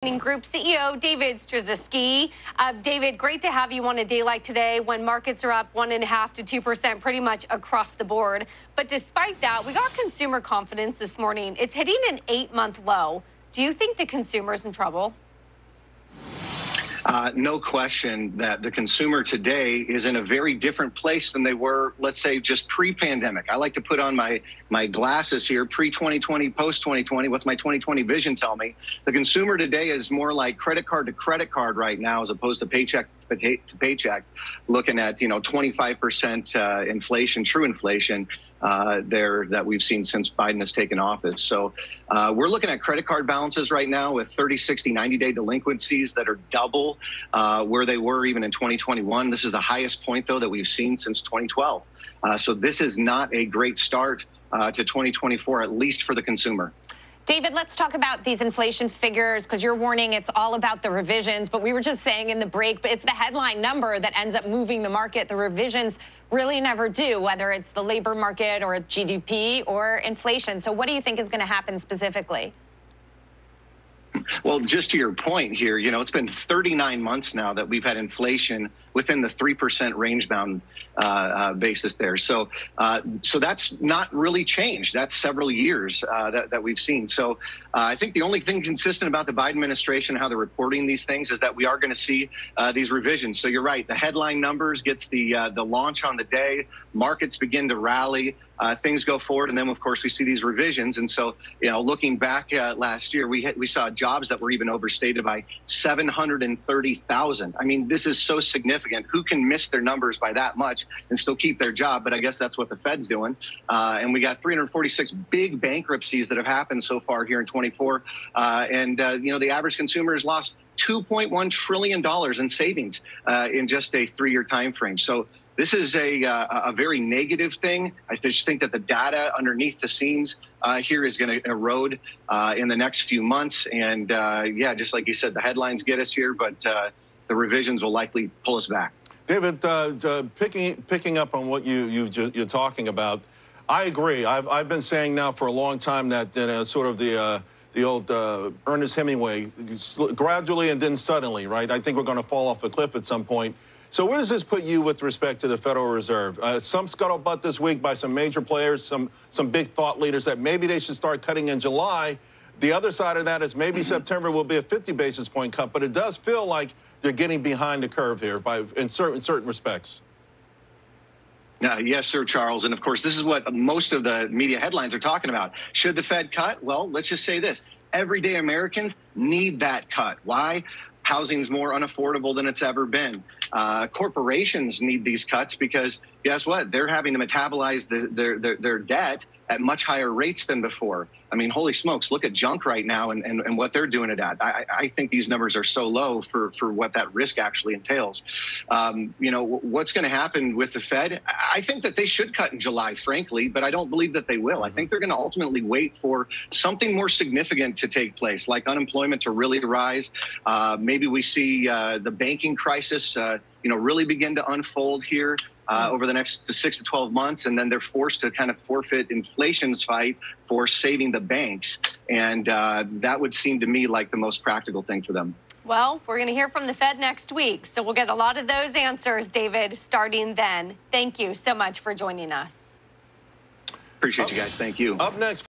Group CEO David Stryzewski. David, great to have you on a day like today when markets are up 1.5% to 2% pretty much across the board. But despite that, we got consumer confidence this morning. It's hitting an 8-month low. Do you think the consumer's in trouble? No question that the consumer today is in a very different place than they were, let's say, just pre-pandemic. I like to put on my glasses here, pre-2020, post-2020. What's my 2020 vision tell me? The consumer today is more like credit card to credit card right now, as opposed to paycheck to paycheck, looking at 25% inflation, true inflation there that we've seen since Biden has taken office. So we're looking at credit card balances right now with 30, 60, 90-day delinquencies that are double where they were even in 2021. This is the highest point, though, that we've seen since 2012. So this is not a great start to 2024, at least for the consumer. David, let's talk about these inflation figures, because you're warning it's all about the revisions. But we were just saying in the break, but it's the headline number that ends up moving the market. The revisions really never do, whether it's the labor market or GDP or inflation. So what do you think is going to happen specifically? Well, just to your point here, it's been 39 months now that we've had inflation within the 3% range-bound basis there. So that's not really changed. That's several years that we've seen. So I think the only thing consistent about the Biden administration, how they're reporting these things, is that we are going to see these revisions. So you're right. The headline numbers gets the launch on the day. Markets begin to rally. Things go forward, and then, of course, we see these revisions. And so, looking back at last year, we saw jobs that were even overstated by 730,000. I mean, this is so significant. Who can miss their numbers by that much and still keep their job? But I guess that's what the Fed's doing. And we got 346 big bankruptcies that have happened so far here in 24. The average consumer has lost $2.1 trillion in savings in just a 3-year time frame. So this is a very negative thing. I just think that the data underneath the scenes here is going to erode in the next few months. And yeah, just like you said, the headlines get us here, but the revisions will likely pull us back. David, picking up on what you're talking about, I agree. I've been saying now for a long time that sort of the old Ernest Hemingway, gradually and then suddenly, right? I think we're going to fall off a cliff at some point. So where does this put you with respect to the Federal Reserve? Some scuttlebutt this week by some major players, some big thought leaders that maybe they should start cutting in July. The other side of that is maybe September will be a 50 basis point cut, but it does feel like they're getting behind the curve here in certain respects. Yes, sir, Charles. And of course, this is what most of the media headlines are talking about. Should the Fed cut? Well, let's just say this. Everyday Americans need that cut. Why? Housing's more unaffordable than it's ever been. Corporations need these cuts because guess what? They're having to metabolize their debt at much higher rates than before. I mean, holy smokes, look at junk right now and what they're doing it at. I think these numbers are so low for what that risk actually entails. What's going to happen with the Fed? I think that they should cut in July, frankly, but I don't believe that they will. I think they're going to ultimately wait for something more significant to take place, like unemployment to really rise. Maybe we see the banking crisis, really begin to unfold here. Over the next 6 to 12 months, and then they're forced to kind of forfeit inflation's fight for saving the banks. And that would seem to me like the most practical thing for them. Well, we're going to hear from the Fed next week, so we'll get a lot of those answers, David, starting then. Thank you so much for joining us. Appreciate you guys. Thank you. Up next.